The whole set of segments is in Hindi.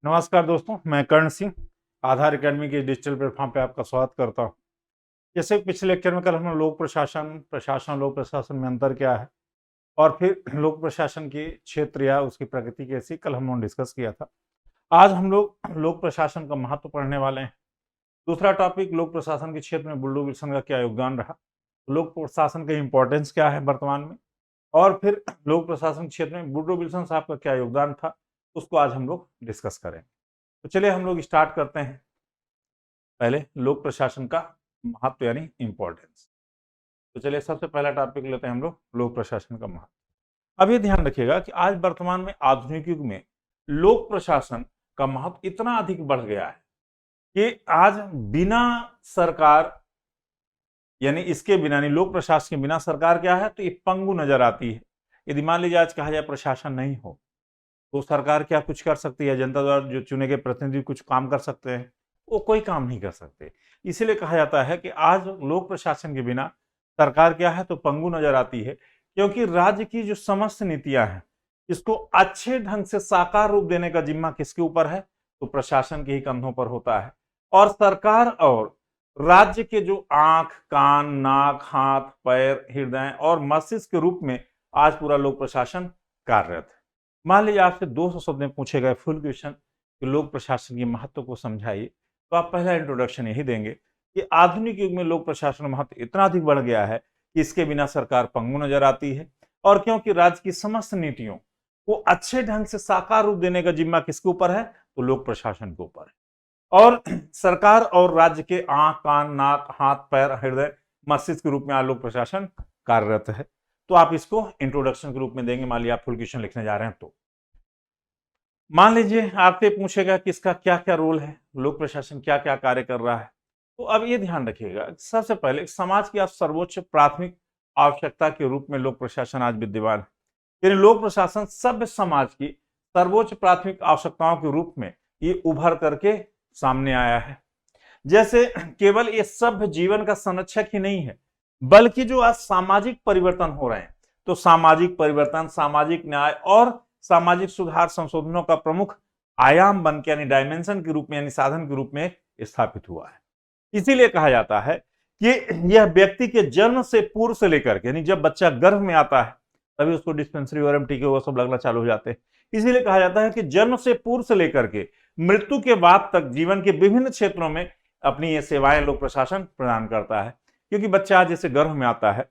नमस्कार दोस्तों, मैं कर्ण सिंह आधार एकेडमी के डिजिटल प्लेटफॉर्म पे आपका स्वागत करता हूं। जैसे पिछले लेक्चर में कल हमने लोक प्रशासन लोक प्रशासन में अंतर क्या है और फिर लोक प्रशासन की क्षेत्र या उसकी प्रगति कैसी कल हम लोगों ने डिस्कस किया था। आज हम लोग लोक प्रशासन का महत्व पढ़ने वाले हैं। दूसरा टॉपिक, लोक प्रशासन के क्षेत्र में वुड्रो विल्सन का क्या योगदान रहा, लोक प्रशासन का इंपॉर्टेंस क्या है वर्तमान में, और फिर लोक प्रशासन क्षेत्र में वुड्रो विल्सन साहब का क्या योगदान था, उसको आज हम लोग डिस्कस करें। तो चलिए हम लोग स्टार्ट करते हैं। पहले लोक प्रशासन का महत्व यानी इंपॉर्टेंस। तो चलिए सबसे पहला टॉपिक लेते हैं हम लोग लोक प्रशासन का महत्व। अब ये ध्यान रखिएगा कि आज वर्तमान में आधुनिक युग में लोक प्रशासन का महत्व इतना अधिक बढ़ गया है कि आज बिना सरकार यानी इसके बिना यानी लोक प्रशासन के बिना सरकार क्या है तो ये पंगु नजर आती है। यदि मान लीजिए आज कहा जाए प्रशासन नहीं हो तो सरकार क्या कुछ कर सकती है, जनता द्वारा जो चुने गए प्रतिनिधि कुछ काम कर सकते हैं, वो कोई काम नहीं कर सकते। इसीलिए कहा जाता है कि आज लोक प्रशासन के बिना सरकार क्या है तो पंगु नजर आती है, क्योंकि राज्य की जो समस्त नीतियां हैं इसको अच्छे ढंग से साकार रूप देने का जिम्मा किसके ऊपर है तो प्रशासन के ही कंधों पर होता है। और सरकार और राज्य के जो आंख, कान, नाक, हाथ, पैर, हृदय और मस्तिष्क के रूप में आज पूरा लोक प्रशासन कार्यरत है। मान लीजिए आपसे 200 शब्द में पूछे गए फुल क्वेश्चन कि लोक प्रशासन के महत्व को समझाइए, तो आप पहला इंट्रोडक्शन यही देंगे कि आधुनिक युग में लोक प्रशासन का महत्व इतना अधिक बढ़ गया है कि इसके बिना सरकार पंगु नजर आती है। और क्योंकि राज्य की समस्त नीतियों को अच्छे ढंग से साकार रूप देने का जिम्मा किसके ऊपर है तो लोक प्रशासन के ऊपर है। और सरकार और राज्य के आंख, कान, नाक, हाथ, पैर, हृदय, मस्तिष्क के रूप में आज लोक प्रशासन कार्यरत है। तो आप इसको इंट्रोडक्शन के रूप में देंगे। मान लीजिए आप फुल क्वेश्चन लिखने जा रहे हैं तो मान लीजिए आपसे पूछेगा कि इसका क्या क्या रोल है, लोक प्रशासन क्या क्या कार्य कर रहा है। तो अब ये ध्यान रखिएगा, सबसे पहले समाज की सर्वोच्च प्राथमिक आवश्यकता के रूप में लोक प्रशासन आज विद्यमान है। यानी लोक प्रशासन सभ्य समाज की सर्वोच्च प्राथमिक आवश्यकताओं के रूप में ये उभर करके सामने आया है। जैसे केवल ये सभ्य जीवन का संरक्षक ही नहीं है, बल्कि जो आज सामाजिक परिवर्तन हो रहे हैं तो सामाजिक परिवर्तन, सामाजिक न्याय और सामाजिक सुधार संशोधनों का प्रमुख आयाम बन के यानी डायमेंशन के रूप में यानी साधन के रूप में स्थापित हुआ है। इसीलिए कहा जाता है कि यह व्यक्ति के जन्म से पूर्व से लेकर के यानी जब बच्चा गर्भ में आता है तभी उसको डिस्पेंसरी और टीके वो सब लगना चालू हो जाते हैं। इसीलिए कहा जाता है कि जन्म से पूर्व से लेकर के मृत्यु के बाद तक जीवन के विभिन्न क्षेत्रों में अपनी ये सेवाएं लोक प्रशासन प्रदान करता है। क्योंकि बच्चा जैसे गर्भ में आता है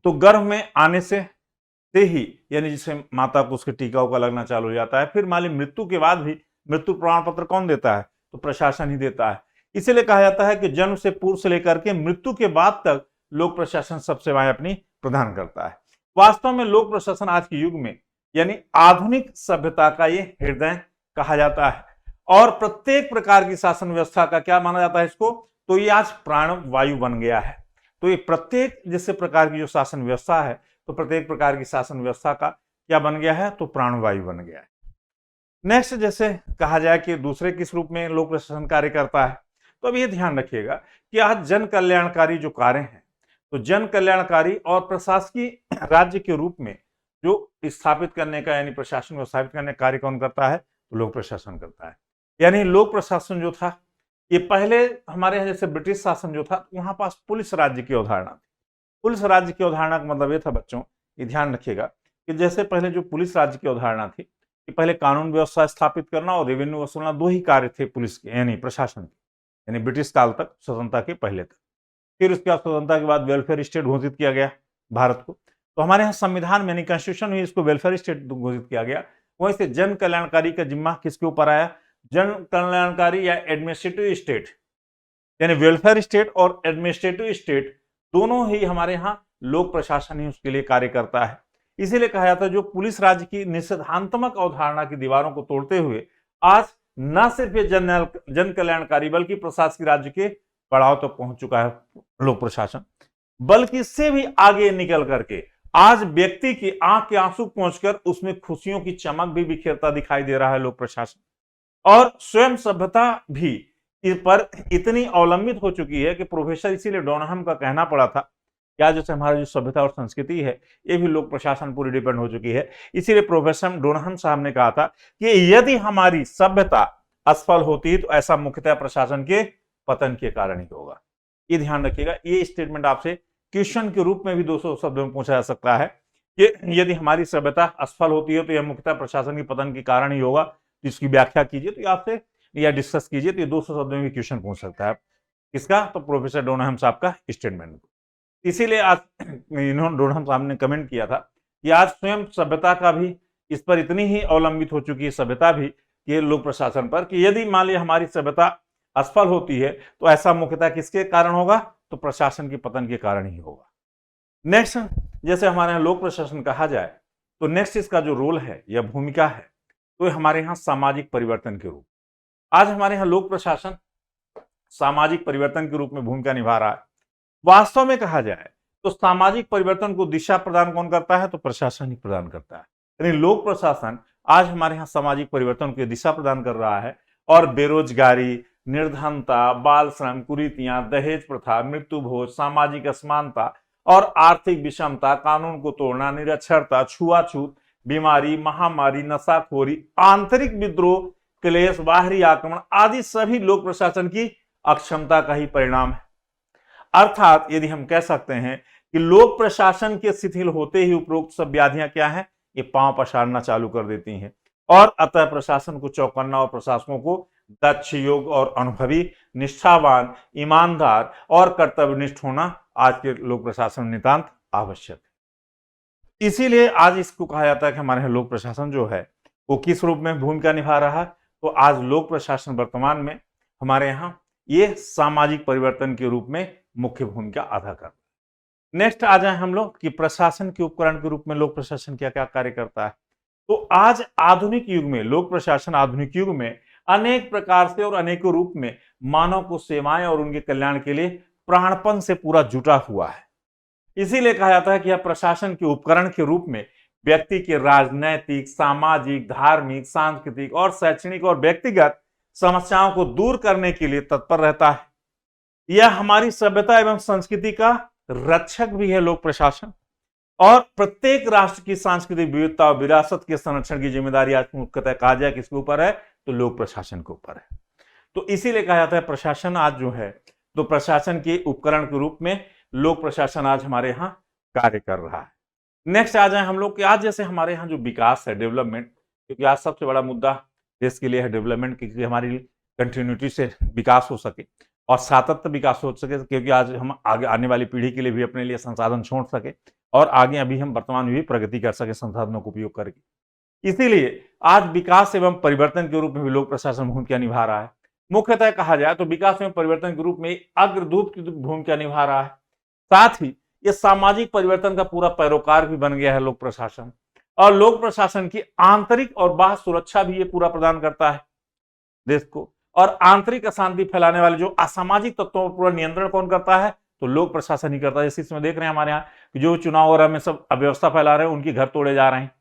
तो गर्भ में आने से ही यानी जिसे माता को उसके टीकाओं का लगना चालू हो जाता है। फिर मान ली मृत्यु के बाद भी मृत्यु प्रमाण पत्र कौन देता है तो प्रशासन ही देता है। इसीलिए कहा जाता है कि जन्म से पूर्व से लेकर के मृत्यु के बाद तक लोक प्रशासन सब सेवाएं अपनी प्रदान करता है। वास्तव में लोक प्रशासन आज के युग में यानी आधुनिक सभ्यता का ये हृदय कहा जाता है। और प्रत्येक प्रकार की शासन व्यवस्था का क्या माना जाता है इसको तो ये आज प्राण वायु बन गया है। तो ये प्रत्येक जैसे प्रकार की जो शासन व्यवस्था है तो प्रत्येक प्रकार की शासन व्यवस्था का क्या बन गया है तो प्राणवायु बन गया है। नेक्स्ट, जैसे कहा जाए कि दूसरे किस रूप में लोक प्रशासन कार्य करता है, तो अब ये ध्यान रखिएगा कि आज जन कल्याणकारी जो कार्य हैं तो जन कल्याणकारी और प्रशासकीय राज्य के रूप में जो स्थापित करने का यानी प्रशासन को स्थापित करने का कार्य कौन करता है तो लोक प्रशासन करता है। यानी लोक प्रशासन जो था ये पहले हमारे यहाँ जैसे ब्रिटिश शासन जो था वहां पास पुलिस राज्य की अवधारणा थी। पुलिस राज्य की अवधारणा का मतलब ये था बच्चों, ये ध्यान रखिएगा कि जैसे पहले जो पुलिस राज्य की अवधारणा थी कि पहले कानून व्यवस्था स्थापित करना और रेवेन्यू वसूलना दो ही कार्य थे पुलिस के यानी प्रशासन के, यानी ब्रिटिश काल तक, स्वतंत्रता के पहले तक। फिर उसके बाद स्वतंत्रता के बाद वेलफेयर स्टेट घोषित किया गया भारत को। तो हमारे यहाँ संविधान में यानी कॉन्स्टिट्यूशन में इसको वेलफेयर स्टेट घोषित किया गया। वहीं से जन कल्याणकारी का जिम्मा किसके ऊपर आया, जन कल्याणकारी या एडमिनिस्ट्रेटिव स्टेट यानी वेलफेयर स्टेट और एडमिनिस्ट्रेटिव स्टेट दोनों ही हमारे यहाँ लोक प्रशासन ही उसके लिए कार्य करता है। इसीलिए कहा जाता है जो पुलिस राज्य की निषेधात्मक अवधारणा की दीवारों को तोड़ते हुए आज न सिर्फ ये जन कल्याणकारी बल्कि प्रशासकीय राज्य के पड़ाव तक पहुंच चुका है लोक प्रशासन। बल्कि इससे भी आगे निकल करके आज व्यक्ति की आंख के आंसू पहुंचकर उसमें खुशियों की चमक भी बिखेरता दिखाई दे रहा है लोक प्रशासन। और स्वयं सभ्यता भी इस पर इतनी अवलंबित हो चुकी है कि प्रोफेसर इसीलिए डोनहम का कहना पड़ा था या जैसे हमारी जो सभ्यता और संस्कृति है ये भी लोक प्रशासन पूरी डिपेंड हो चुकी है। इसीलिए प्रोफेसर डोनाहम साहब ने कहा था कि यदि हमारी सभ्यता असफल होती है तो ऐसा मुख्यतः प्रशासन के पतन के कारण ही होगा। ये ध्यान रखिएगा, ये स्टेटमेंट आपसे क्वेश्चन के रूप में भी 200 शब्दों में पूछा जा सकता है कि यदि हमारी सभ्यता असफल होती है तो यह मुख्यतः प्रशासन के पतन के कारण ही होगा। तो इसकी व्याख्या कीजिए, तो आपसे या डिस्कस कीजिए, तो ये 200 शब्दों में भी क्वेश्चन पूछ सकता है। किसका? तो प्रोफेसर डोनाहम साहब का स्टेटमेंट। इसीलिए आज इन्होंने डोनाहम साहब ने कमेंट किया था कि आज स्वयं सभ्यता का भी इस पर इतनी ही अवलंबित हो चुकी है, सभ्यता भी ये लोक प्रशासन पर, कि यदि मान लिया हमारी सभ्यता असफल होती है तो ऐसा मुख्यतः किसके कारण होगा? तो प्रशासन के पतन के कारण ही होगा। नेक्स्ट, जैसे हमारे यहाँ लोक प्रशासन कहा जाए तो नेक्स्ट इसका जो रोल है या भूमिका है तो हमारे यहाँ सामाजिक परिवर्तन के रूप। आज हमारे यहाँ लोक प्रशासन सामाजिक परिवर्तन के रूप में भूमिका निभा रहा है। वास्तव में कहा जाए तो सामाजिक परिवर्तन को दिशा प्रदान कौन करता है? तो प्रशासन ही प्रदान करता है। यानी लोक प्रशासन आज हमारे यहाँ सामाजिक परिवर्तन की दिशा प्रदान कर रहा है और बेरोजगारी, निर्धनता, बाल श्रम, कुरीतियां, दहेज प्रथा, मृत्यु भोज, सामाजिक असमानता और आर्थिक विषमता, कानून को तोड़ना, निरक्षरता, छुआछूत, बीमारी, महामारी, नशाखोरी, आंतरिक विद्रोह, क्लेश, बाहरी आक्रमण आदि सभी लोक प्रशासन की अक्षमता का ही परिणाम है। अर्थात यदि हम कह सकते हैं कि लोक प्रशासन के शिथिल होते ही उपरोक्त सब व्याधियां क्या हैं? ये पांव पसारना चालू कर देती हैं और अतः प्रशासन को चौकन्ना और प्रशासकों को दक्ष, योग्य और अनुभवी, निष्ठावान, ईमानदार और कर्तव्यनिष्ठ होना आज के लोक प्रशासन में नितांत आवश्यक है। इसीलिए आज इसको कहा जाता है कि हमारे यहाँ लोक प्रशासन जो है वो किस रूप में भूमिका निभा रहा है? तो आज लोक प्रशासन वर्तमान में हमारे यहाँ ये सामाजिक परिवर्तन के रूप में मुख्य भूमिका अदा करता है। नेक्स्ट आ जाए हम लोग कि प्रशासन के उपकरण के रूप में लोक प्रशासन क्या क्या कार्य करता है। तो आज आधुनिक युग में लोक प्रशासन आधुनिक युग में अनेक प्रकार से और अनेकों रूप में मानव को सेवाएं और उनके कल्याण के लिए प्राणपण से पूरा जुटा हुआ है। इसीलिए कहा जाता है कि यह प्रशासन के उपकरण के रूप में व्यक्ति के राजनैतिक, सामाजिक, धार्मिक, सांस्कृतिक और शैक्षणिक और व्यक्तिगत समस्याओं को दूर करने के लिए तत्पर रहता है। यह हमारी सभ्यता एवं संस्कृति का रक्षक भी है लोक प्रशासन, और प्रत्येक राष्ट्र की सांस्कृतिक विविधता और विरासत के संरक्षण की जिम्मेदारी आज मुख्यतः कहा जाए किसके ऊपर है? तो लोक प्रशासन के ऊपर है। तो इसीलिए कहा जाता है प्रशासन आज जो है तो प्रशासन के उपकरण के रूप में लोक प्रशासन आज हमारे यहाँ कार्य कर रहा है। नेक्स्ट आ जाए हम लोग कि आज जैसे हमारे यहाँ जो विकास है, डेवलपमेंट, क्योंकि आज सबसे बड़ा मुद्दा देश के लिए है डेवलपमेंट, क्योंकि हमारी कंटिन्यूटी से विकास हो सके और सातत्य विकास हो सके, क्योंकि आज हम आगे आने वाली पीढ़ी के लिए भी अपने लिए संसाधन छोड़ सके और आगे अभी हम वर्तमान में भी प्रगति कर सके संसाधनों का उपयोग करके। इसीलिए आज विकास एवं परिवर्तन के रूप में भी लोक प्रशासन भूमिका निभा रहा है। मुख्यतः कहा जाए तो विकास एवं परिवर्तन के रूप में अग्रदूत की भूमिका निभा रहा है। साथ ही ये सामाजिक परिवर्तन का पूरा पैरोकार भी बन गया है लोक प्रशासन, और लोक प्रशासन की आंतरिक और बाह्य सुरक्षा भी ये पूरा प्रदान करता है देश को। और आंतरिक अशांति फैलाने वाले जो असामाजिक तत्वों पर पूरा नियंत्रण कौन करता है? तो लोक प्रशासन ही करता है। जैसे इसमें देख रहे हैं हमारे यहाँ कि जो चुनाव हो रहा है में सब अव्यवस्था फैला रहे हैं, उनके घर तोड़े जा रहे हैं।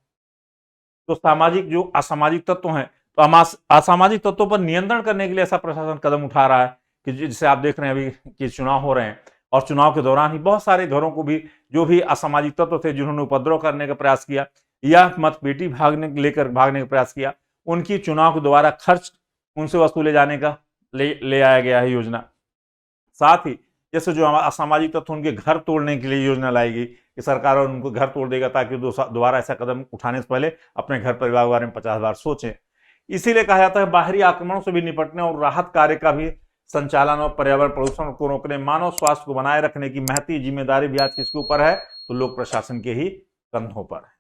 तो सामाजिक जो असामाजिक तत्व हैं तो असामाजिक तत्वों पर नियंत्रण करने के लिए ऐसा प्रशासन कदम उठा रहा है कि जिसे आप देख रहे हैं अभी कि चुनाव हो रहे हैं और चुनाव के दौरान ही बहुत सारे घरों को भी जो भी असामाजिक तत्व थे जिन्होंने उपद्रव करने का प्रयास किया या मतपेटी लेकर भागने का प्रयास किया, उनकी चुनाव के दोबारा खर्च उनसे वसूले जाने का ले आया गया है योजना। साथ ही जैसे जो असामाजिक तत्व उनके घर तोड़ने के लिए योजना लाएगी कि सरकार उनको घर तोड़ देगा ताकि दोबारा ऐसा कदम उठाने से पहले अपने घर परिवार के बारे में 50 बार सोचें। इसीलिए कहा जाता है बाहरी आक्रमणों से भी निपटने और राहत कार्य का भी संचालन और पर्यावरण प्रदूषण को रोकने, मानव स्वास्थ्य को बनाए रखने की महती जिम्मेदारी भी आज किसके ऊपर है? तो लोक प्रशासन के ही कंधों पर है।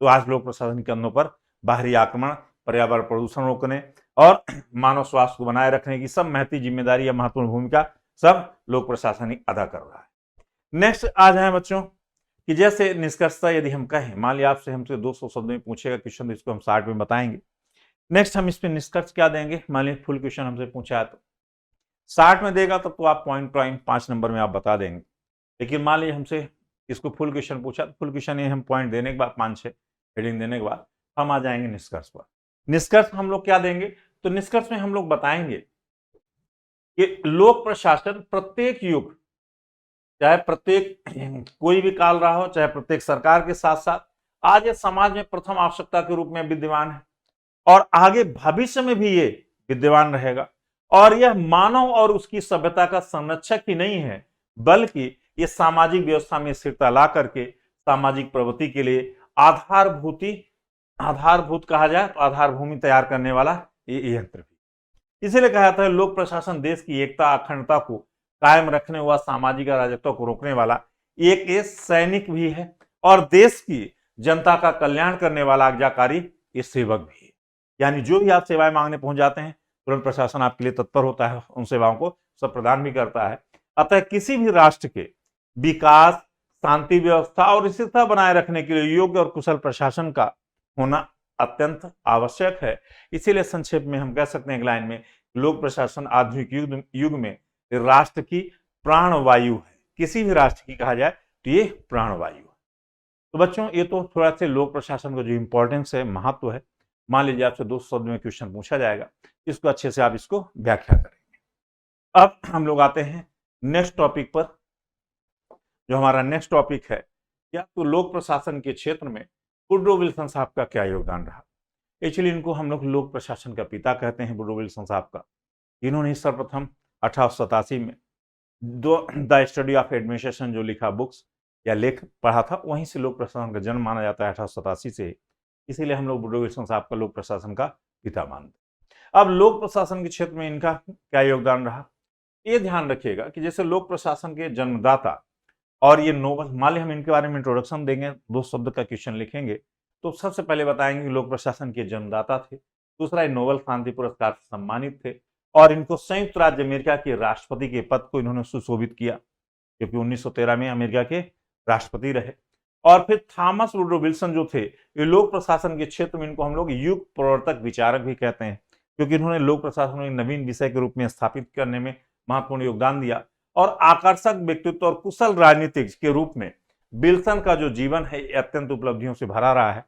तो आज लोक प्रशासन के कंधों पर बाहरी आक्रमण, पर्यावरण प्रदूषण रोकने और मानव स्वास्थ्य को बनाए रखने की सब महती जिम्मेदारी या महत्वपूर्ण भूमिका सब लोक प्रशासन ही अदा कर रहा है। नेक्स्ट आ जाए बच्चों कि जैसे निष्कर्षता यदि हम कहें, मान लिया आपसे हमसे 200 शब्द में पूछेगा क्वेश्चन, तो इसको हम 60 में बताएंगे। नेक्स्ट हम इस पर निष्कर्ष क्या देंगे? मान लीजिए फुल क्वेश्चन हमसे पूछा है तो 60 में देगा तब तो आप पॉइंट 5 नंबर में आप बता देंगे। लेकिन मान लीजिए हमसे इसको फुल क्वेश्चन पूछा तो फुल क्वेश्चन ये हम पॉइंट देने के बाद 5-6 हेडिंग देने के बाद हम आ जाएंगे निष्कर्ष पर। निष्कर्ष हम लोग क्या देंगे? तो निष्कर्ष में हम लोग बताएंगे कि लोक प्रशासन प्रत्येक युग चाहे प्रत्येक कोई भी काल रहा हो, चाहे प्रत्येक सरकार के साथ साथ आज ये समाज में प्रथम आवश्यकता के रूप में विद्यमान है और आगे भविष्य में भी ये विद्यमान रहेगा। और यह मानव और उसकी सभ्यता का संरक्षक ही नहीं है, बल्कि ये सामाजिक व्यवस्था में स्थिरता ला करके सामाजिक प्रगति के लिए आधारभूत कहा जाए तो आधार भूमि तैयार करने वाला ये यंत्र भी। इसीलिए कहा जाता है लोक प्रशासन देश की एकता अखंडता को कायम रखने हुआ सामाजिक अराजकता को रोकने वाला एक सैनिक भी है और देश की जनता का कल्याण करने वाला आज्ञाकारी ये सेवक भी है। यानी जो भी आप सेवाएं मांगने पहुंच जाते हैं तुरंत प्रशासन आपके लिए तत्पर होता है, उन सेवाओं को सब प्रदान भी करता है। अतः किसी भी राष्ट्र के विकास, शांति व्यवस्था और स्थिरता बनाए रखने के लिए योग्य और कुशल प्रशासन का होना अत्यंत आवश्यक है। इसीलिए संक्षेप में हम कह सकते हैं एक लाइन में, लोक प्रशासन आधुनिक युग में राष्ट्र की प्राणवायु है। किसी भी राष्ट्र की कहा जाए तो ये प्राणवायु है। तो बच्चों ये तो थोड़ा सा लोक प्रशासन का जो इंपॉर्टेंस है, महत्व है। मान लीजिए आपसे 2 शब्द में क्वेश्चन पूछा जाएगा, इसको अच्छे से आप इसको व्याख्या करेंगे। अब हम लोग आते हैं नेक्स्ट टॉपिक पर। जो हमारा नेक्स्ट टॉपिक है क्या, तो लोक प्रशासन के क्षेत्र में वुडरो विल्सन साहब का क्या योगदान रहा। एक्चुअली इनको हम लोग लोक प्रशासन का पिता कहते हैं, वुडरो विल्सन साहब का। इन्होंने सर्वप्रथम 1887 में द स्टडी ऑफ एडमिनिस्ट्रेशन जो लिखा बुक्स या लेख पढ़ा था, वहीं से लोक प्रशासन का जन्म माना जाता है 1887 से। इसीलिए हम लोग वुडरो विल्सन साहब का लोक प्रशासन का पिता मानते। अब लोक प्रशासन के क्षेत्र में इनका क्या योगदान रहा, ये ध्यान रखिएगा कि जैसे लोक प्रशासन के जन्मदाता और ये नोबल, मान ली हम इनके बारे में इंट्रोडक्शन देंगे, 2 शब्द का क्वेश्चन लिखेंगे, तो सबसे पहले बताएंगे कि लोक प्रशासन के जन्मदाता थे। दूसरा, ये नोबेल शांति पुरस्कार से सम्मानित थे और इनको संयुक्त राज्य अमेरिका के राष्ट्रपति के पद को इन्होंने सुशोभित किया, क्योंकि 1913 में अमेरिका के राष्ट्रपति रहे। और फिर थॉमस वुडरो विल्सन जो थे, ये लोक प्रशासन के क्षेत्र में इनको हम लोग युग प्रवर्तक विचारक भी कहते हैं, क्योंकि इन्होंने लोक प्रशासन को नवीन विषय के रूप में स्थापित करने में महत्वपूर्ण योगदान दिया। और आकर्षक व्यक्तित्व और कुशल राजनीतिज्ञ के रूप में विल्सन का जो जीवन है अत्यंत उपलब्धियों से भरा रहा है।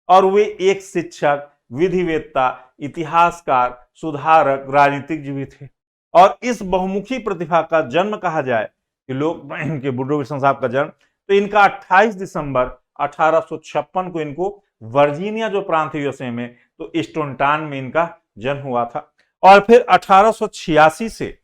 और वे एक शिक्षक, विधिवेत्ता, इतिहासकार, सुधारक, राजनीतिज्ञ भी थे। और इस बहुमुखी प्रतिभा का जन्म कहा जाए कि लोग इनके वुडरो विल्सन साहब का जन्म, तो इनका 28 दिसंबर 1856 को इनको वर्जीनिया जो प्रांत है यूएसए में, तो स्टोनटाउन में इनका जन्म हुआ था। और फिर 1886 से,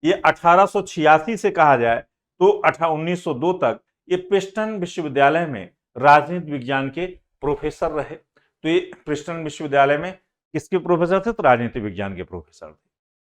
ये 1886 से कहा जाए तो 1902 तक ये प्रिंसटन विश्वविद्यालय में राजनीति विज्ञान के प्रोफेसर रहे। तो ये प्रिंसटन विश्वविद्यालय में किसके प्रोफेसर थे, तो राजनीति विज्ञान के प्रोफेसर थे।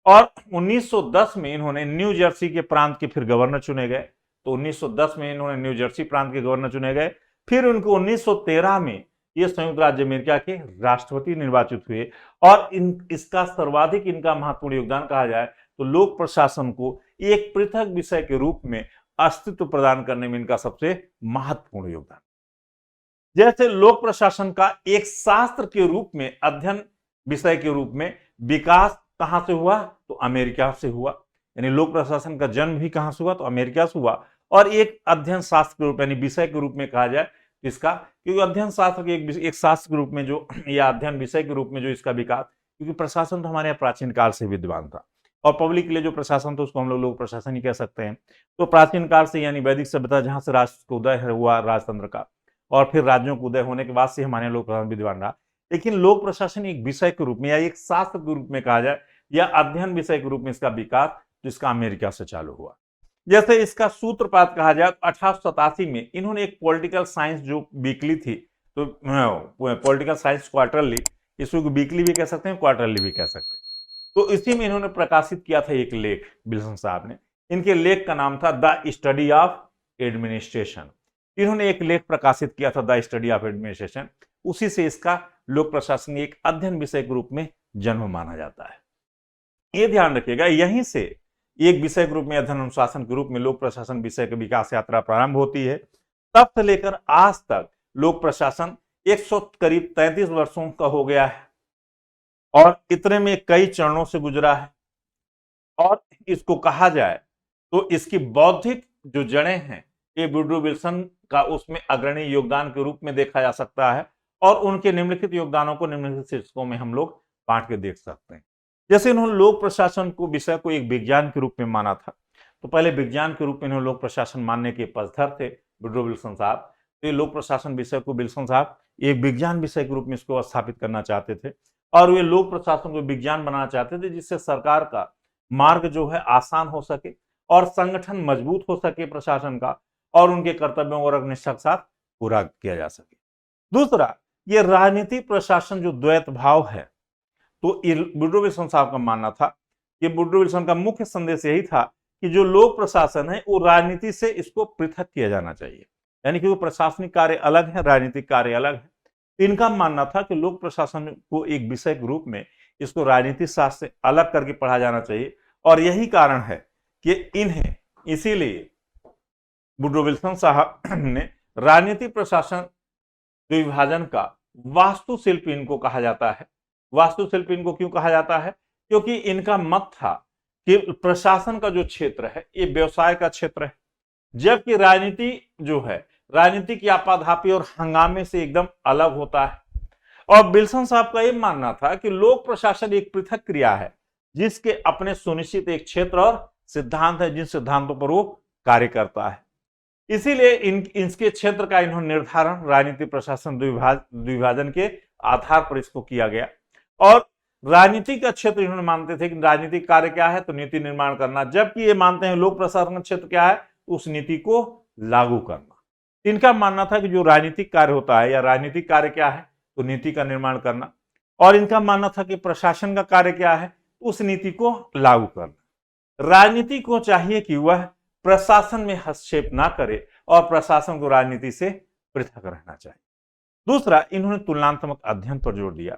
और 1910 में इन्होंने न्यू जर्सी के प्रांत के फिर गवर्नर चुने गए। तो 1910 में इन्होंने न्यू जर्सी प्रांत के गवर्नर चुने गए। फिर उनको 1913 में ये संयुक्त राज्य अमेरिका के राष्ट्रपति निर्वाचित हुए। और इसका सर्वाधिक इनका महत्वपूर्ण योगदान कहा जाए तो लोक प्रशासन को एक पृथक विषय के रूप में अस्तित्व प्रदान करने में इनका सबसे महत्वपूर्ण योगदान। जैसे लोक प्रशासन का एक शास्त्र के रूप में, अध्ययन विषय के रूप में विकास कहां से हुआ, तो अमेरिका से हुआ। यानी लोक प्रशासन का जन्म भी कहां से हुआ, तो अमेरिका से हुआ। और एक अध्ययन शास्त्र के रूप यानी विषय के रूप में कहा जाए इसका, क्योंकि अध्ययन शास्त्र के एक शास्त्र के रूप में जो, या अध्ययन विषय के रूप में जो इसका विकास, क्योंकि प्रशासन तो हमारे यहाँ प्राचीन काल से विद्यमान था और पब्लिक के लिए जो प्रशासन था उसको हम लोग प्रशासन ही कह सकते हैं। तो प्राचीन काल से, यानी वैदिक सभ्यता जहां से राष्ट्र का उदय हुआ राजतंत्र का, और फिर राज्यों का उदय होने के बाद से हमारे लोक प्रशासन विद्यमान रहा। लेकिन लोक प्रशासन एक विषय के रूप में या एक शास्त्र के रूप में कहा जाए या अध्ययन विषय के रूप में इसका विकास जिसका अमेरिका से चालू हुआ। जैसे इसका सूत्रपात कहा जाए, 1887 में इन्होंने एक पॉलिटिकल साइंस जो वीकली थी, तो पॉलिटिकल साइंस क्वार्टरली, इसको वीकली भी कह सकते हैं, क्वार्टरली भी कह सकते हैं। तो इसी में इन्होंने प्रकाशित किया था एक लेख, विल्सन साहब ने। इनके लेख का नाम था द स्टडी ऑफ एडमिनिस्ट्रेशन। इन्होंने एक लेख प्रकाशित किया था द स्टडी ऑफ एडमिनिस्ट्रेशन। उसी से इसका लोक प्रशासन एक अध्ययन विषय के रूप में जन्म माना जाता है। ये ध्यान रखिएगा, यहीं से एक विषय के रूप में, अध्ययन अनुशासन के रूप में लोक प्रशासन विषय की विकास यात्रा प्रारंभ होती है। तब से लेकर आज तक लोक प्रशासन 100 करीब 33 वर्षों का हो गया है और इतने में कई चरणों से गुजरा है। और इसको कहा जाए तो इसकी बौद्धिक जो जड़ें हैं ये वुडरो विल्सन का उसमें अग्रणी योगदान के रूप में देखा जा सकता है। और उनके निम्नलिखित योगदानों को निम्नलिखित शीर्षकों में हम लोग बांट के देख सकते हैं। जैसे इन्होंने लोक प्रशासन को विषय को एक विज्ञान के रूप में माना था, तो पहले विज्ञान के रूप में इन्होंने लोक प्रशासन मानने के पक्षधर थे वुडरो विल्सन साहब। तो ये लोक प्रशासन विषय को विल्सन साहब एक विज्ञान विषय के रूप में इसको स्थापित करना चाहते थे और वे लोक प्रशासन को विज्ञान बनाना चाहते थे जिससे सरकार का मार्ग जो है आसान हो सके और संगठन मजबूत हो सके प्रशासन का और उनके कर्तव्यों और निष्ठा के साथ पूरा किया जा सके। दूसरा, ये राजनीति प्रशासन जो द्वैत भाव है, तो वुडरो विल्सन साहब का मानना था कि वुडरो विल्सन का मुख्य संदेश यही था कि जो लोक प्रशासन है वो राजनीति से इसको पृथक किया जाना चाहिए, यानी कि वो प्रशासनिक कार्य अलग है, राजनीतिक कार्य अलग है। इनका मानना था कि लोक प्रशासन को एक विषय के रूप में इसको राजनीतिक शास्त्र से अलग करके पढ़ा जाना चाहिए और यही कारण है कि इन्हें इसीलिए वुडरो विल्सन साहब ने राजनीतिक प्रशासन विभाजन का वास्तुशिल्प इनको कहा जाता है। वास्तुशिल्प इनको क्यों कहा जाता है? क्योंकि इनका मत था कि प्रशासन का जो क्षेत्र है ये व्यवसाय का क्षेत्र है, जबकि राजनीति जो है राजनीति की आपाधापी और हंगामे से एकदम अलग होता है। और विल्सन साहब का यह मानना था कि लोक प्रशासन एक पृथक क्रिया है जिसके अपने सुनिश्चित एक क्षेत्र और सिद्धांत है जिन सिद्धांतों पर वो कार्य करता है। इसीलिए इसके क्षेत्र का इन्होंने निर्धारण राजनीतिक प्रशासन द्विभाजन के आधार पर इसको किया गया। और राजनीति का क्षेत्र इन्होंने मानते थे कि राजनीतिक कार्य क्या है, तो नीति निर्माण करना, जबकि ये मानते हैं लोक प्रशासन क्षेत्र क्या है, उस नीति को लागू करना। इनका मानना था कि जो राजनीतिक कार्य होता है या राजनीतिक कार्य क्या है, तो नीति का निर्माण करना, और इनका मानना था कि प्रशासन का कार्य क्या है, उस नीति को लागू करना। राजनीति को चाहिए कि वह प्रशासन में हस्तक्षेप ना करे और प्रशासन को राजनीति से पृथक रहना चाहिए। दूसरा, इन्होंने तुलनात्मक अध्ययन पर जोर दिया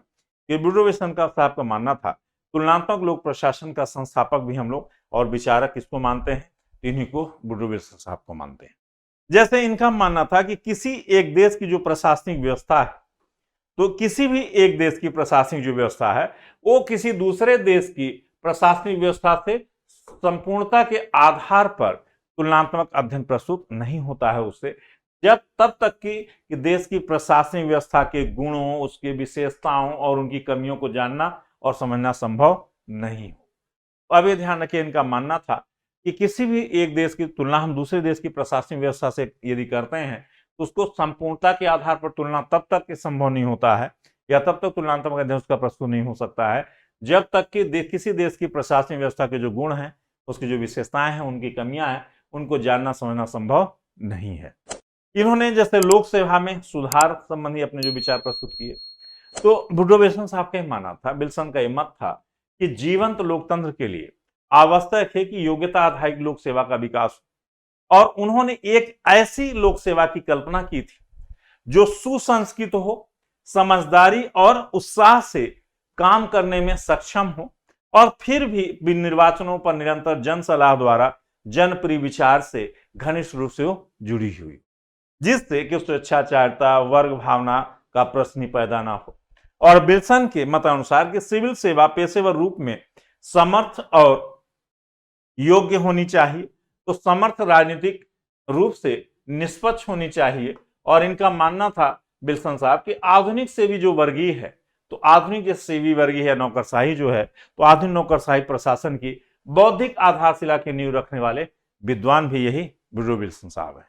कि वुडरो विल्सन साहब का मानना था तुलनात्मक लोक प्रशासन का संस्थापक भी हम लोग और विचारक किसको मानते हैं, इन्हीं को वुडरो विल्सन साहब को मानते हैं। जैसे इनका मानना था कि किसी एक देश की जो प्रशासनिक व्यवस्था है, तो किसी भी एक देश की प्रशासनिक जो व्यवस्था है वो किसी दूसरे देश की प्रशासनिक व्यवस्था से संपूर्णता के आधार पर तुलनात्मक अध्ययन प्रस्तुत नहीं होता है उससे, जब तब तक कि देश की प्रशासनिक व्यवस्था के गुणों, उसकी विशेषताओं और उनकी कमियों को जानना और समझना संभव नहीं हो। अब ये ध्यान रखिए, इनका मानना था कि किसी भी एक देश की तुलना हम दूसरे देश की प्रशासनिक व्यवस्था से यदि करते हैं तो उसको संपूर्णता के आधार पर तुलना तब तक संभव नहीं होता है या तब तक तुलनात्मक अध्ययन उसका प्रस्तुत नहीं हो सकता है जब तक कि किसी देश की प्रशासनिक व्यवस्था के जो गुण हैं, उसकी जो विशेषताएं हैं, उनकी कमियां हैं, उनको जानना समझना संभव नहीं है। इन्होंने जैसे लोक सेवा में सुधार संबंधी अपने जो विचार प्रस्तुत किए, तो वुडरो विल्सन साहब का मानना था, विल्सन का यह मत था कि जीवंत लोकतंत्र के लिए आवश्यक है कि योग्यता आधारित लोक सेवा का विकास हो। और उन्होंने एक ऐसी लोक सेवा की कल्पना की थी जो सुसंस्कृत हो, समझदारी और उत्साह से काम करने में सक्षम हो और फिर भी निर्वाचनों पर निरंतर जन सलाह द्वारा जनप्रिय विचार से घनिष्ठ रूप से जुड़ी हुई, जिससे कि स्वेच्छाचारिता, वर्ग भावना का प्रश्न ही पैदा ना हो। और विल्सन के मतानुसार कि सिविल सेवा पेशेवर रूप में समर्थ और योग्य होनी चाहिए, तो समर्थ राजनीतिक रूप से निष्पक्ष होनी चाहिए। और इनका मानना था विल्सन साहब कि आधुनिक सेवी जो वर्गीय है, तो आधुनिक जो सेवी वर्गीय है, नौकरशाही जो है, तो आधुनिक नौकरशाही प्रशासन की बौद्धिक आधारशिला की नींव रखने वाले विद्वान भी यही वुडरो विल्सन साहब है।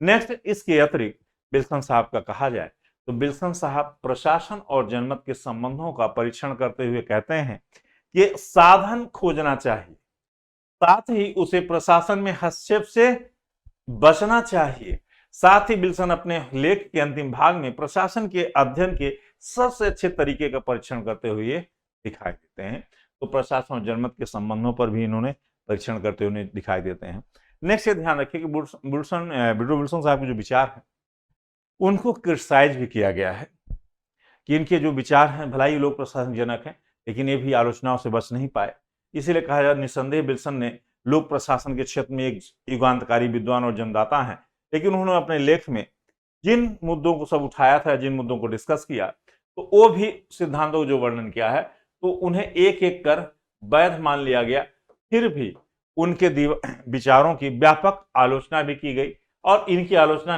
नेक्स्ट, इसके अतिरिक्त विल्सन साहब का कहा जाए तो विल्सन साहब प्रशासन और जनमत के संबंधों का परीक्षण करते हुए कहते हैं कि साधन खोजना चाहिए, साथ ही उसे प्रशासन में हस्तक्षेप से बचना चाहिए। साथ ही विल्सन अपने लेख के अंतिम भाग में प्रशासन के अध्ययन के सबसे अच्छे तरीके का परीक्षण करते हुए दिखाई देते हैं। तो प्रशासन और जनमत के संबंधों पर भी इन्होंने परीक्षण करते हुए दिखाई देते हैं। नेक्स्ट, ये ध्यान रखिए कि वुडरो विल्सन साहब के जो विचार हैं उनको क्रिटिसाइज भी किया गया है कि इनके जो विचार हैं भला ही लोक प्रशासन जनक हैं, लेकिन ये भी आलोचनाओं से बच नहीं पाए। इसीलिए कहा जाए निस्संदेह विल्सन ने लोक प्रशासन के क्षेत्र में एक युगांतकारी विद्वान और जन्मदाता हैं, लेकिन उन्होंने अपने लेख में जिन मुद्दों को सब उठाया था, जिन मुद्दों को डिस्कस किया, तो वो भी सिद्धांतों को जो वर्णन किया है, तो उन्हें एक एक कर वैध मान लिया गया। फिर भी उनके विचारों की व्यापक आलोचना भी की गई। और इनकी आलोचना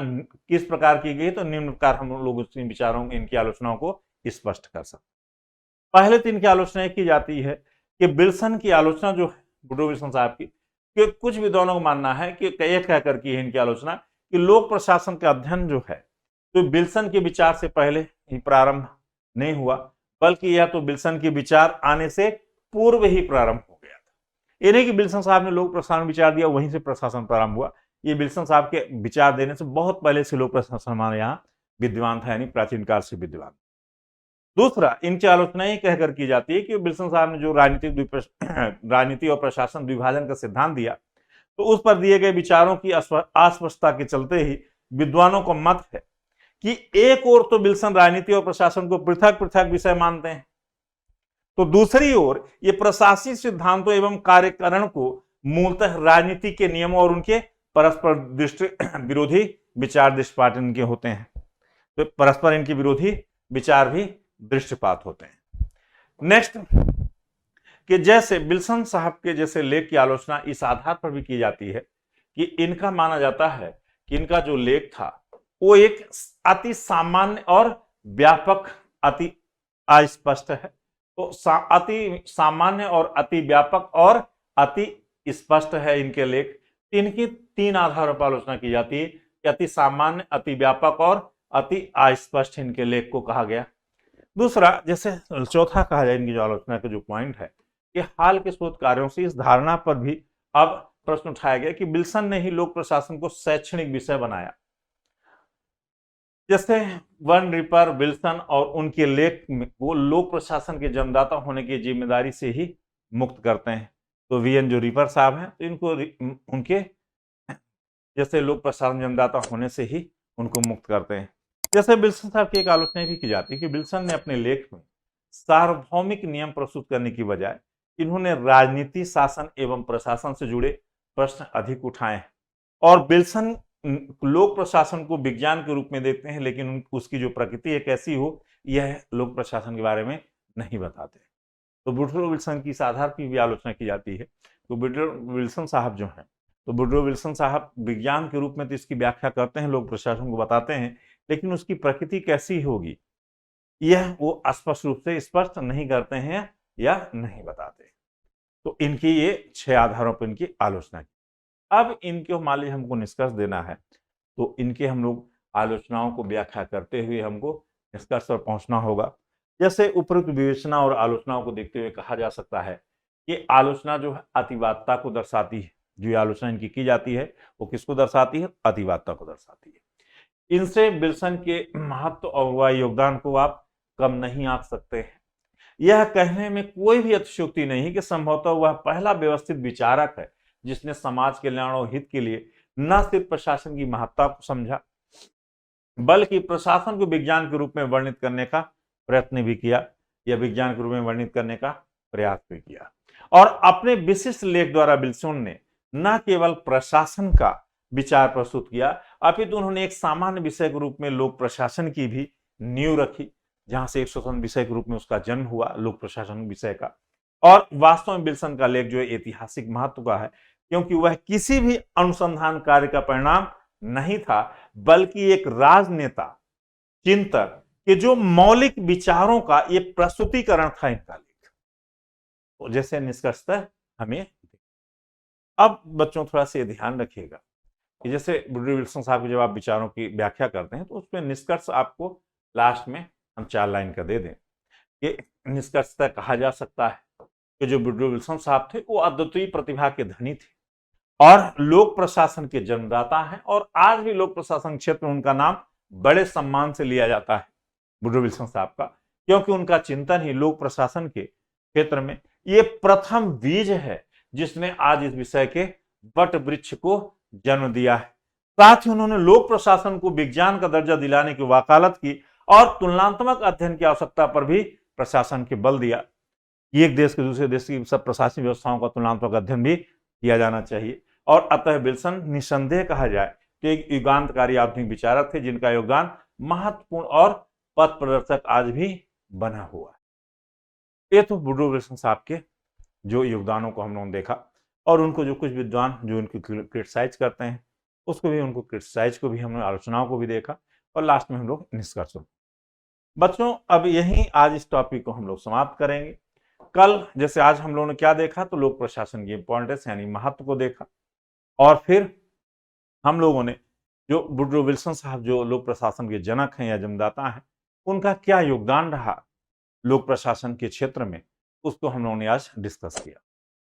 किस प्रकार की गई, तो निम्न प्रकार हम लोग इन विचारों, इनकी आलोचनाओं को स्पष्ट कर सकते। पहले तो इनकी आलोचना की जाती है कि विल्सन की आलोचना जो है वुडरो विल्सन साहब की, कि कुछ विद्वानों को मानना है कि एक कहकर की है इनकी आलोचना कि लोक प्रशासन का अध्ययन जो है तो विल्सन के विचार से पहले ही प्रारंभ नहीं हुआ, बल्कि यह तो विल्सन के विचार आने से पूर्व ही प्रारंभ हो गया था। ये नहीं कि विल्सन साहब ने लोक प्रशासन विचार दिया वहीं से प्रशासन प्रारंभ हुआ। ये विल्सन साहब के विचार देने से बहुत पहले से लोक प्रशासन हमारे यहाँ विद्वान था, यानी प्राचीन काल से विद्वान। दूसरा, इनकी आलोचना ये कहकर की जाती है कि विल्सन साहब ने जो राजनीति और प्रशासन द्विभाजन का सिद्धांत दिया, तो उस पर दिए गए विचारों की अस्पष्टता के चलते ही विद्वानों को मत है कि एक ओर तो विल्सन राजनीति और प्रशासन को पृथक पृथक विषय मानते हैं, तो दूसरी ओर ये प्रशासनिक सिद्धांतों एवं कार्यकरण को मूलतः राजनीति के नियमों और उनके परस्पर दृष्टि विरोधी विचार दृष्टिपात इनके होते हैं, तो परस्पर इनके विरोधी विचार भी दृष्टिपात होते हैं। नेक्स्ट, कि जैसे विल्सन साहब के जैसे लेख की आलोचना इस आधार पर भी की जाती है कि इनका माना जाता है कि इनका जो लेख था वो एक अति सामान्य और व्यापक, अति अस्पष्ट है। तो अति सामान्य और अति व्यापक और अति स्पष्ट है इनके लेख। इनकी तीन आधारों पर आलोचना की जाती है कि अति सामान्य, अति व्यापक और अति अस्पष्ट इनके लेख को कहा गया। दूसरा, जैसे चौथा कहा जाए इनकी जो आलोचना का जो पॉइंट है कि हाल के शोध कार्यों से इस धारणा पर भी अब प्रश्न उठाया गया कि विल्सन ने ही लोक प्रशासन को शैक्षणिक विषय बनाया। जैसे वन रिपर, विल्सन और उनके लेख में वो लोक प्रशासन के जन्मदाता होने की जिम्मेदारी से ही मुक्त करते हैं। तो वीएन जो रिपर साहब हैं, तो इनको उनके जैसे लोक प्रशासन जन्मदाता होने से ही उनको मुक्त करते हैं। जैसे विल्सन साहब की एक आलोचना भी की जाती है कि विल्सन ने अपने लेख में सार्वभौमिक नियम प्रस्तुत करने की बजाय इन्होंने राजनीति, शासन एवं प्रशासन से जुड़े प्रश्न अधिक उठाए हैं। और विल्सन लोक प्रशासन को विज्ञान के रूप में देखते हैं, लेकिन उसकी जो प्रकृति है कैसी हो, यह लोक प्रशासन के बारे में नहीं बताते। तो वुडरो विल्सन की इस आधार की भी आलोचना की जाती है। तो वुडरो विल्सन साहब जो हैं, तो वुडरो विल्सन साहब विज्ञान के रूप में तो इसकी व्याख्या करते हैं, लोक प्रशासन को बताते हैं, लेकिन उसकी प्रकृति कैसी होगी यह वो स्पष्ट रूप से स्पष्ट नहीं करते हैं या नहीं बताते। तो इनकी ये 6 आधारों पर इनकी आलोचना की। अब इनके मान लीजिए हमको निष्कर्ष देना है, तो इनके हम लोग आलोचनाओं को व्याख्या करते हुए हमको निष्कर्ष पर पहुंचना होगा। जैसे उपरोक्त विवेचना और आलोचनाओं को देखते हुए कहा जा सकता है कि आलोचना जो है अतिवादता को दर्शाती है। जो आलोचना इनकी की जाती है वो किसको दर्शाती है? अतिवादता को दर्शाती है। इनसे विल्सन के महत्व और वह योगदान को आप कम नहीं आंक सकते हैं। यह कहने में कोई भी अतिशयोक्ति नहीं कि संभवतः वह पहला व्यवस्थित विचारक है जिसने समाज कल्याण और हित के लिए न सिर्फ प्रशासन की महत्ता को समझा, बल्कि प्रशासन को विज्ञान के रूप में वर्णित करने का प्रयत्न भी किया, या विज्ञान के रूप में वर्णित करने का प्रयास भी किया। और अपने विशिष्ट लेख द्वारा विल्सन ने न केवल प्रशासन का विचार प्रस्तुत किया, अपितु उन्होंने एक सामान्य विषय के रूप में लोक प्रशासन की भी नींव रखी, जहां से एक स्वतंत्र विषय के रूप में उसका जन्म हुआ, लोक प्रशासन विषय का। और वास्तव में विल्सन का लेख जो है ऐतिहासिक महत्व का है, क्योंकि वह किसी भी अनुसंधान कार्य का परिणाम नहीं था, बल्कि एक राजनेता, चिंतक के जो मौलिक विचारों का ये प्रस्तुतिकरण था इनका लेख। तो जैसे निष्कर्षतः हमें अब बच्चों थोड़ा सा ध्यान रखिएगा कि जैसे वुडरो विल्सन साहब के जब आप विचारों की व्याख्या करते हैं तो उसमें निष्कर्ष आपको लास्ट में हम 4 लाइन का दे दें कि निष्कर्षतः कहा जा सकता है कि जो वुडरो विल्सन साहब थे वो अद्वितीय प्रतिभा के धनी थे और लोक प्रशासन के जन्मदाता हैं, और आज भी लोक प्रशासन क्षेत्र में उनका नाम बड़े सम्मान से लिया जाता है वुडरो विल्सन साहब का, क्योंकि उनका चिंतन ही लोक प्रशासन के क्षेत्र में ये प्रथम बीज है जिसने आज इस विषय के वट वृक्ष को जन्म दिया है। साथ ही उन्होंने लोक प्रशासन को विज्ञान का दर्जा दिलाने की वकालत की और तुलनात्मक अध्ययन की आवश्यकता पर भी प्रशासन के बल दिया। एक देश के दूसरे देश की सब प्रशासनिक व्यवस्थाओं का तुलनात्मक अध्ययन भी किया जाना चाहिए। और अतः विल्सन निसंदेह कहा जाए कि एक युगांतकारी आधुनिक विचारक थे जिनका योगदान महत्वपूर्ण और पथ प्रदर्शक आज भी बना हुआ है। ये तो वुडरो विल्सन साहब के जो योगदानों को हम लोगों ने देखा, और उनको जो कुछ विद्वान जो उनको क्रिटिसाइज करते हैं उसको भी, उनको क्रिटिसाइज को भी हमने आलोचनाओं को भी देखा, और लास्ट में हम लोग निष्कर्ष। बच्चों अब यहीं आज इस टॉपिक को हम लोग समाप्त करेंगे। कल जैसे आज हम लोगों ने क्या देखा, तो लोक प्रशासन की इंपॉर्टेंस यानी महत्व को देखा, और फिर हम लोगों ने जो वुडरो विल्सन साहब जो लोक प्रशासन के जनक हैं या जन्मदाता हैं, उनका क्या योगदान रहा लोक प्रशासन के क्षेत्र में, उसको हम लोगों ने आज डिस्कस किया।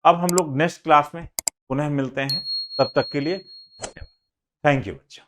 अब हम लोग नेक्स्ट क्लास में पुनः मिलते हैं, तब तक के लिए धन्यवाद। थैंक यू बच्चों।